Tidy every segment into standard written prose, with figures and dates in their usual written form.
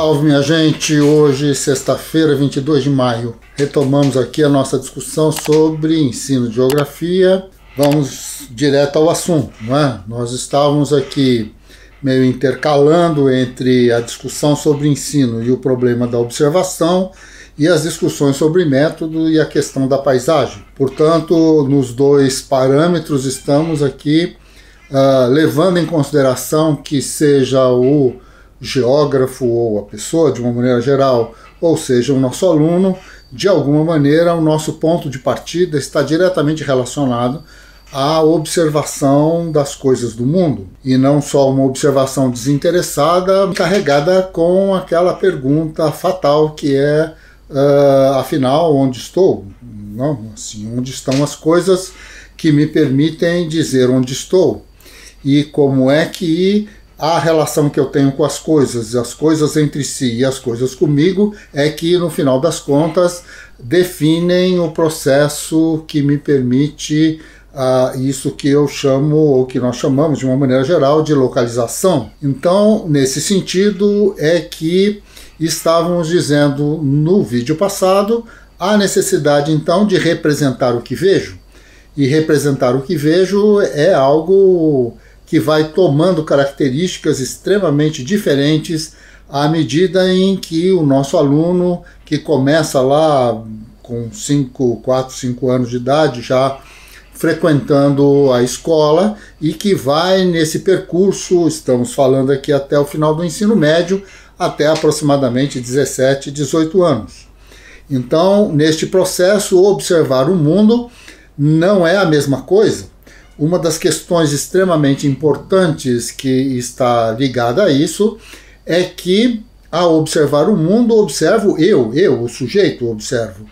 Salve, minha gente! Hoje, sexta-feira, 22 de maio, retomamos aqui a nossa discussão sobre ensino de geografia. Vamos direto ao assunto, não é? Nós estávamos aqui meio intercalando entre a discussão sobre ensino e o problema da observação e as discussões sobre método e a questão da paisagem. Portanto, nos dois parâmetros estamos aqui levando em consideração que seja o geógrafo ou a pessoa, de uma maneira geral, ou seja, o nosso aluno, de alguma maneira o nosso ponto de partida está diretamente relacionado à observação das coisas do mundo, e não só uma observação desinteressada, carregada com aquela pergunta fatal que é, afinal, onde estou? Não, assim, onde estão as coisas que me permitem dizer onde estou? E como é que a relação que eu tenho com as coisas entre si e as coisas comigo, é que, no final das contas, definem o processo que me permite isso que eu chamo, ou que nós chamamos, de uma maneira geral, de localização. Então, nesse sentido, é que estávamos dizendo no vídeo passado a necessidade, então, de representar o que vejo. E representar o que vejo é algo que vai tomando características extremamente diferentes à medida em que o nosso aluno, que começa lá com 4, 5 anos de idade, já frequentando a escola, e que vai nesse percurso, estamos falando aqui até o final do ensino médio, até aproximadamente 17, 18 anos. Então, neste processo, observar o mundo não é a mesma coisa. Uma das questões extremamente importantes que está ligada a isso é que, ao observar o mundo, observo eu, o sujeito, observo.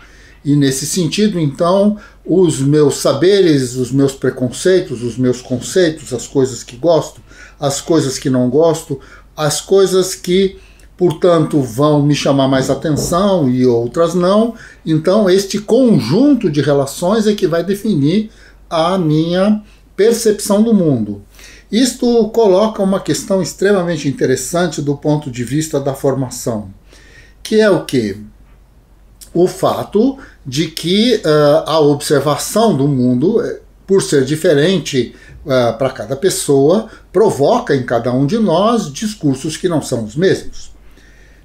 E nesse sentido, então, os meus saberes, os meus preconceitos, os meus conceitos, as coisas que gosto, as coisas que não gosto, as coisas que, portanto, vão me chamar mais atenção e outras não. Então, este conjunto de relações é que vai definir a minha percepção do mundo. Isto coloca uma questão extremamente interessante do ponto de vista da formação, que é o quê? O fato de que a observação do mundo, por ser diferente para cada pessoa, provoca em cada um de nós discursos que não são os mesmos.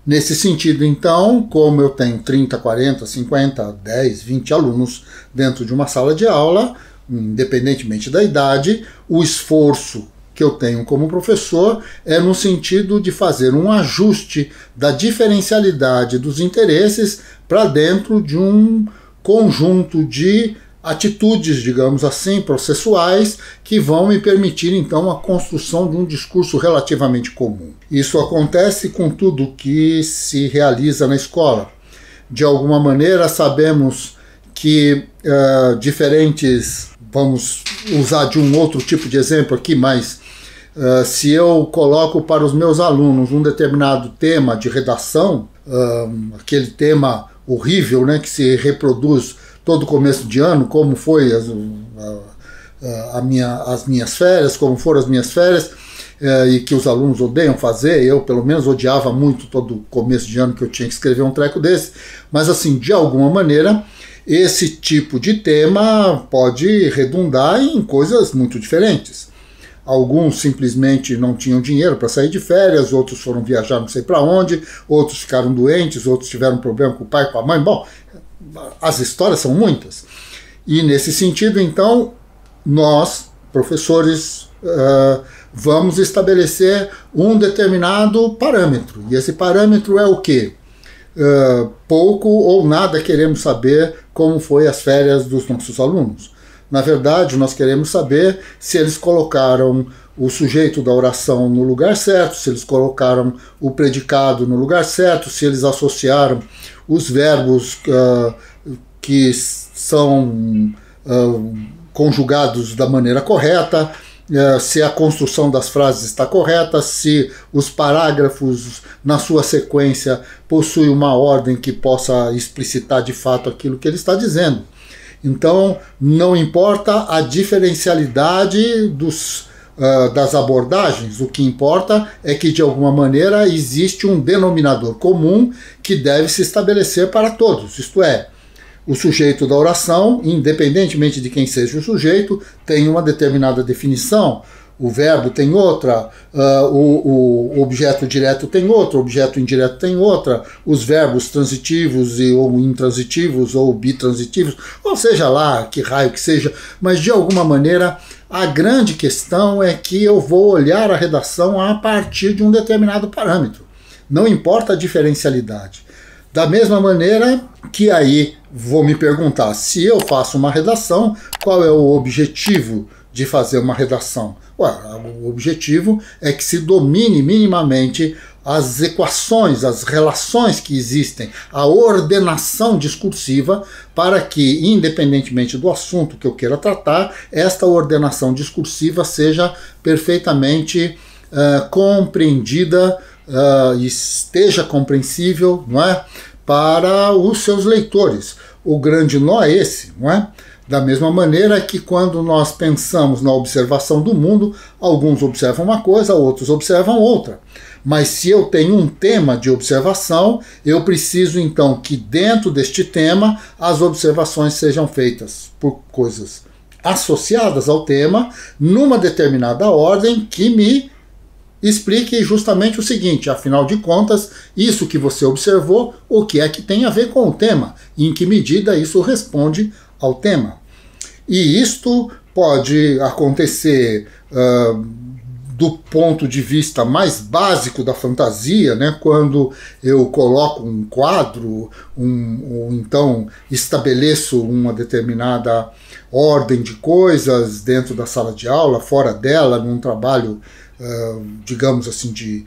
Nesse sentido, então, como eu tenho 30, 40, 50, 10, 20 alunos dentro de uma sala de aula, independentemente da idade, o esforço que eu tenho como professor é no sentido de fazer um ajuste da diferencialidade dos interesses para dentro de um conjunto de atitudes, digamos assim, processuais, que vão me permitir, então, a construção de um discurso relativamente comum. Isso acontece com tudo que se realiza na escola. De alguma maneira, sabemos que diferentes, vamos usar de um outro tipo de exemplo aqui, mas se eu coloco para os meus alunos um determinado tema de redação, aquele tema horrível, né, que se reproduz todo começo de ano, como foi as minhas férias, como foram as minhas férias, e que os alunos odeiam fazer, eu pelo menos odiava muito todo começo de ano que eu tinha que escrever um treco desse, mas assim, de alguma maneira, esse tipo de tema pode redundar em coisas muito diferentes. Alguns simplesmente não tinham dinheiro para sair de férias, outros foram viajar não sei para onde, outros ficaram doentes, outros tiveram problema com o pai e com a mãe. Bom, as histórias são muitas. E nesse sentido, então, nós, professores, vamos estabelecer um determinado parâmetro. E esse parâmetro é o quê? Pouco ou nada queremos saber como foi as férias dos nossos alunos. Na verdade, nós queremos saber se eles colocaram o sujeito da oração no lugar certo, se eles colocaram o predicado no lugar certo, se eles associaram os verbos que são conjugados da maneira correta, se a construção das frases está correta, se os parágrafos na sua sequência possuem uma ordem que possa explicitar de fato aquilo que ele está dizendo. Então, não importa a diferencialidade dos das abordagens. O que importa é que, de alguma maneira, existe um denominador comum que deve se estabelecer para todos, isto é, o sujeito da oração, independentemente de quem seja o sujeito, tem uma determinada definição, o verbo tem outra, o objeto direto tem outra, o objeto indireto tem outra, os verbos transitivos ou intransitivos ou bitransitivos, ou seja lá, que raio que seja, mas de alguma maneira a grande questão é que eu vou olhar a redação a partir de um determinado parâmetro, não importa a diferencialidade. Da mesma maneira que aí vou me perguntar, se eu faço uma redação, qual é o objetivo de fazer uma redação? O objetivo é que se domine minimamente as equações, as relações que existem, a ordenação discursiva, para que, independentemente do assunto que eu queira tratar, esta ordenação discursiva seja perfeitamente compreendida, esteja compreensível, não é, para os seus leitores. O grande nó é esse, não é? Da mesma maneira que quando nós pensamos na observação do mundo, alguns observam uma coisa, outros observam outra. Mas se eu tenho um tema de observação, eu preciso então que dentro deste tema as observações sejam feitas por coisas associadas ao tema, numa determinada ordem que me explique justamente o seguinte: afinal de contas, isso que você observou, o que é que tem a ver com o tema? E em que medida isso responde ao tema? E isto pode acontecer do ponto de vista mais básico da fantasia, né, quando eu coloco um quadro, ou então estabeleço uma determinada ordem de coisas dentro da sala de aula, fora dela, num trabalho, digamos assim, de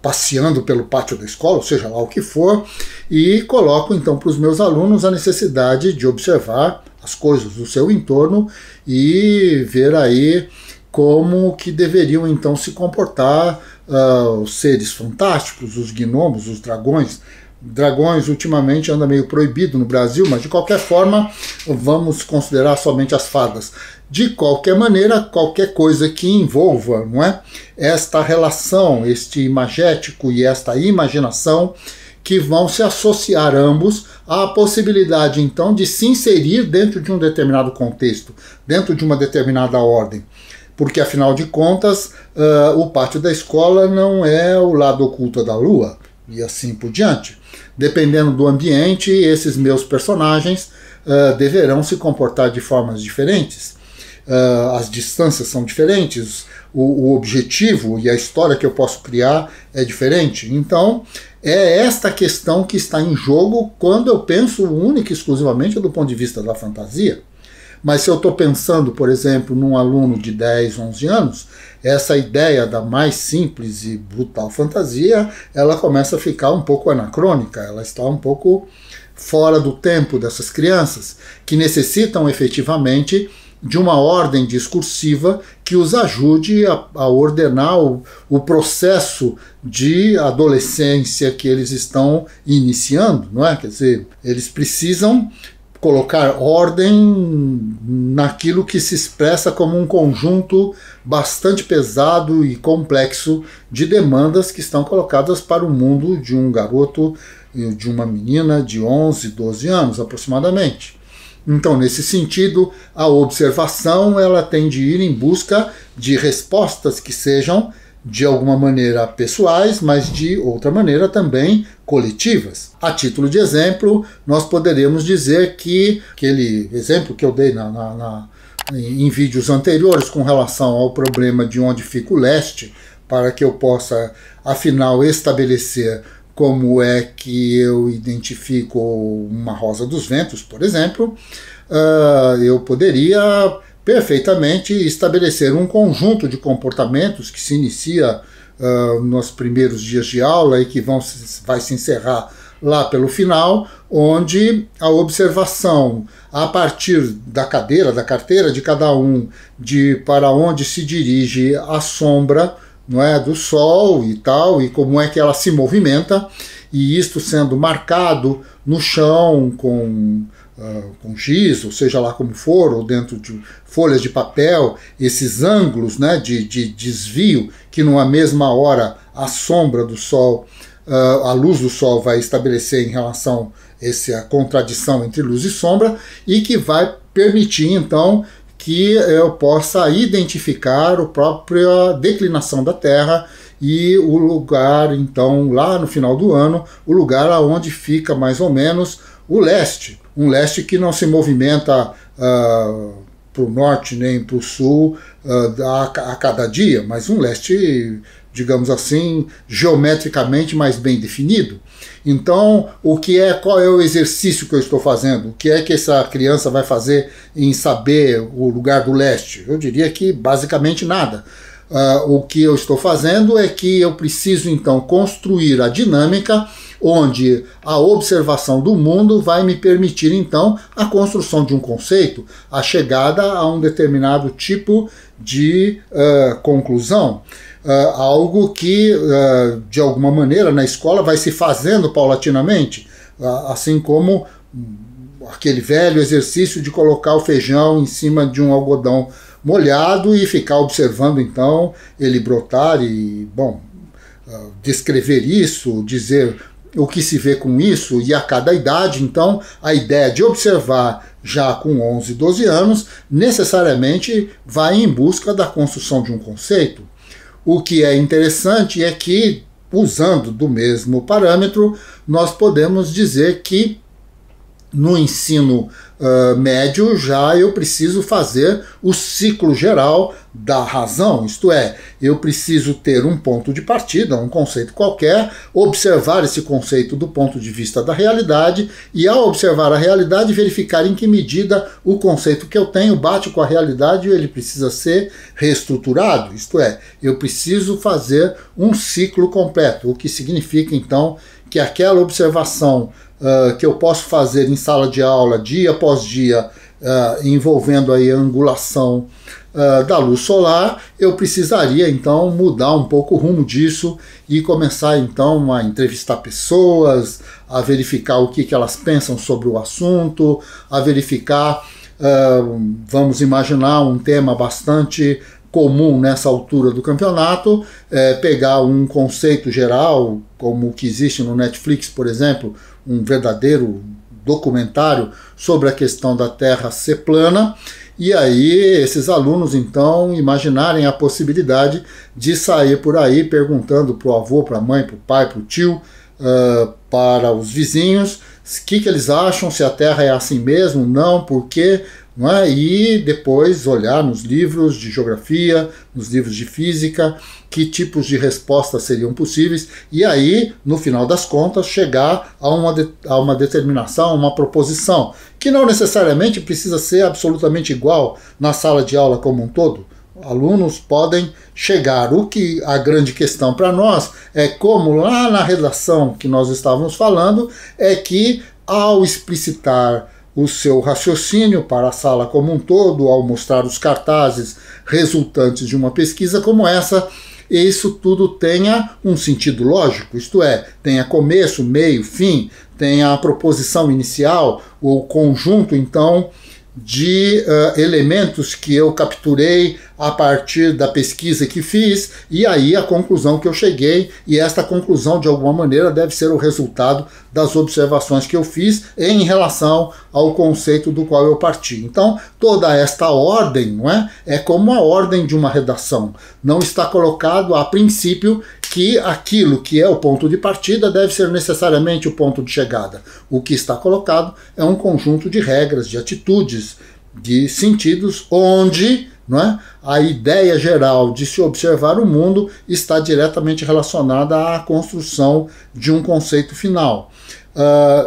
passeando pelo pátio da escola, ou seja lá o que for, e coloco então para os meus alunos a necessidade de observar as coisas do seu entorno e ver aí como que deveriam então se comportar os seres fantásticos, os gnomos, os dragões. Dragões ultimamente anda meio proibido no Brasil, mas de qualquer forma vamos considerar somente as fadas. De qualquer maneira, qualquer coisa que envolva, não é, esta relação, este imagético e esta imaginação, que vão se associar ambos à possibilidade então de se inserir dentro de um determinado contexto, dentro de uma determinada ordem. Porque, afinal de contas, o pátio da escola não é o lado oculto da lua, e assim por diante. Dependendo do ambiente, esses meus personagens deverão se comportar de formas diferentes. As distâncias são diferentes, o objetivo e a história que eu posso criar é diferente. Então, é esta questão que está em jogo quando eu penso única e exclusivamente do ponto de vista da fantasia. Mas se eu estou pensando, por exemplo, num aluno de 10, 11 anos, essa ideia da mais simples e brutal fantasia, ela começa a ficar um pouco anacrônica, ela está um pouco fora do tempo dessas crianças, que necessitam efetivamente de uma ordem discursiva que os ajude a ordenar o processo de adolescência que eles estão iniciando, não é? Quer dizer, eles precisam colocar ordem naquilo que se expressa como um conjunto bastante pesado e complexo de demandas que estão colocadas para o mundo de um garoto, de uma menina de 11, 12 anos aproximadamente. Então, nesse sentido, a observação ela tem de ir em busca de respostas que sejam, de alguma maneira, pessoais, mas de outra maneira também coletivas. A título de exemplo, nós poderíamos dizer que aquele exemplo que eu dei em vídeos anteriores com relação ao problema de onde fica o leste, para que eu possa, afinal, estabelecer como é que eu identifico uma rosa dos ventos, por exemplo, eu poderia perfeitamente estabelecer um conjunto de comportamentos que se inicia nos primeiros dias de aula e que vai se encerrar lá pelo final, onde a observação a partir da carteira de cada um, de para onde se dirige a sombra, não é, do sol e tal, e como é que ela se movimenta, e isto sendo marcado no chão com com giz, ou seja lá como for, ou dentro de folhas de papel, esses ângulos, né, de desvio que numa mesma hora a sombra do sol, a luz do sol vai estabelecer em relação a essa contradição entre luz e sombra, e que vai permitir então que eu possa identificar a própria declinação da Terra e o lugar, então, lá no final do ano, o lugar aonde fica mais ou menos o leste. Um leste que não se movimenta para o norte nem para o sul a cada dia, mas um leste, digamos assim, geometricamente mais bem definido. Então, qual é o exercício que eu estou fazendo? O que é que essa criança vai fazer em saber o lugar do leste? Eu diria que basicamente nada. O que eu estou fazendo é que eu preciso então construir a dinâmica onde a observação do mundo vai me permitir então a construção de um conceito, a chegada a um determinado tipo de conclusão. Algo que, de alguma maneira, na escola vai se fazendo paulatinamente, assim como aquele velho exercício de colocar o feijão em cima de um algodão molhado e ficar observando, então, ele brotar e, bom, descrever isso, dizer o que se vê com isso, e a cada idade, então, a ideia de observar já com 11, 12 anos, necessariamente vai em busca da construção de um conceito. O que é interessante é que, usando do mesmo parâmetro, nós podemos dizer que no ensino médio já eu preciso fazer o ciclo geral da razão, isto é, eu preciso ter um ponto de partida, um conceito qualquer, observar esse conceito do ponto de vista da realidade e, ao observar a realidade, verificar em que medida o conceito que eu tenho bate com a realidade e ele precisa ser reestruturado, isto é, eu preciso fazer um ciclo completo, o que significa então que aquela observação que eu posso fazer em sala de aula dia após dia, envolvendo aí a angulação da luz solar, eu precisaria então mudar um pouco o rumo disso e começar então a entrevistar pessoas, a verificar o que elas pensam sobre o assunto, a verificar, vamos imaginar um tema bastante comum nessa altura do campeonato, pegar um conceito geral, como o que existe no Netflix, por exemplo, um verdadeiro documentário sobre a questão da Terra ser plana, e aí esses alunos então imaginarem a possibilidade de sair por aí perguntando para o avô, para a mãe, para o pai, para o tio, para os vizinhos, o que eles acham, se a Terra é assim mesmo, não, por quê, não é? E depois olhar nos livros de geografia, nos livros de física, que tipos de respostas seriam possíveis, e aí, no final das contas, chegar a uma determinação, a uma proposição, que não necessariamente precisa ser absolutamente igual na sala de aula como um todo. Alunos podem chegar. O que a grande questão para nós é como lá na redação que nós estávamos falando, é que ao explicitar o seu raciocínio para a sala como um todo, ao mostrar os cartazes resultantes de uma pesquisa como essa, isso tudo tenha um sentido lógico, isto é, tenha começo, meio, fim, tenha a proposição inicial, o conjunto, então, de elementos que eu capturei a partir da pesquisa que fiz, e aí a conclusão que eu cheguei, e esta conclusão de alguma maneira deve ser o resultado das observações que eu fiz em relação ao conceito do qual eu parti. Então toda esta ordem, não é como a ordem de uma redação, não está colocado a princípio que aquilo que é o ponto de partida deve ser necessariamente o ponto de chegada. O que está colocado é um conjunto de regras, de atitudes, de sentidos, onde, não é, a ideia geral de se observar o mundo está diretamente relacionada à construção de um conceito final.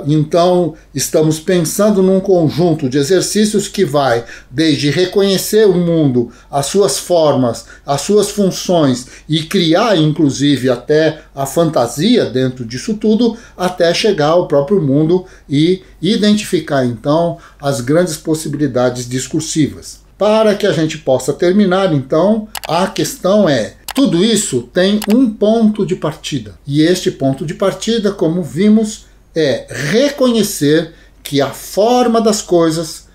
Então, estamos pensando num conjunto de exercícios que vai desde reconhecer o mundo, as suas formas, as suas funções e criar, inclusive, até a fantasia dentro disso tudo, até chegar ao próprio mundo e identificar, então, as grandes possibilidades discursivas. Para que a gente possa terminar, então, a questão é: tudo isso tem um ponto de partida. E este ponto de partida, como vimos, é reconhecer que a forma das coisas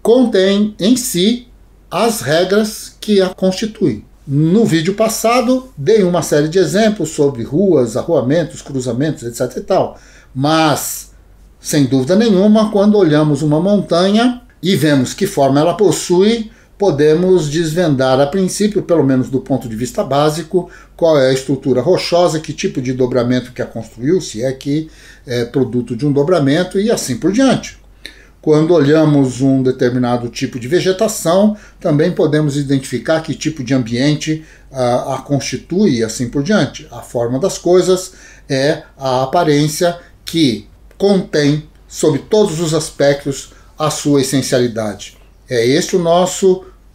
contém em si as regras que a constituem. No vídeo passado, dei uma série de exemplos sobre ruas, arruamentos, cruzamentos, etc. e tal. Mas, sem dúvida nenhuma, quando olhamos uma montanha e vemos que forma ela possui, podemos desvendar a princípio, pelo menos do ponto de vista básico, qual é a estrutura rochosa, que tipo de dobramento que a construiu, se é que é produto de um dobramento e assim por diante. Quando olhamos um determinado tipo de vegetação, também podemos identificar que tipo de ambiente a constitui e assim por diante. A forma das coisas é a aparência que contém, sob todos os aspectos, a sua essencialidade. É este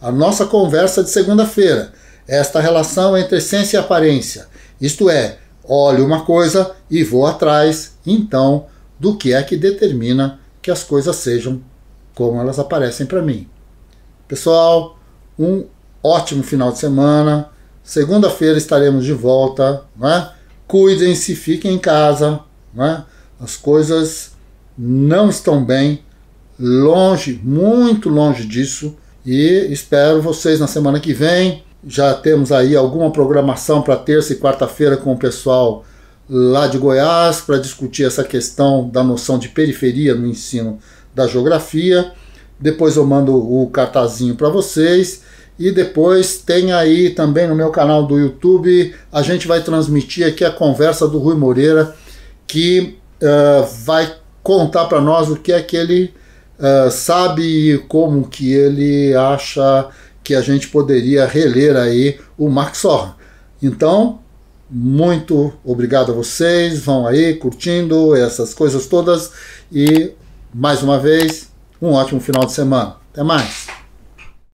a nossa conversa de segunda-feira. Esta relação entre essência e aparência. Isto é, olho uma coisa e vou atrás, então, do que é que determina que as coisas sejam como elas aparecem para mim. Pessoal, um ótimo final de semana. Segunda-feira estaremos de volta. Não é? Cuidem-se, fiquem em casa. Não é? As coisas não estão bem, longe, muito longe disso. E espero vocês na semana que vem. Já temos aí alguma programação para terça e quarta-feira com o pessoal lá de Goiás para discutir essa questão da noção de periferia no ensino da geografia. Depois eu mando o cartazinho para vocês e depois tem aí também no meu canal do YouTube, a gente vai transmitir aqui a conversa do Rui Moreira, que vai contar para nós o que é que ele sabe e como que ele acha que a gente poderia reler aí o Max Sorra. Então, muito obrigado a vocês, vão aí curtindo essas coisas todas e, mais uma vez, um ótimo final de semana. Até mais!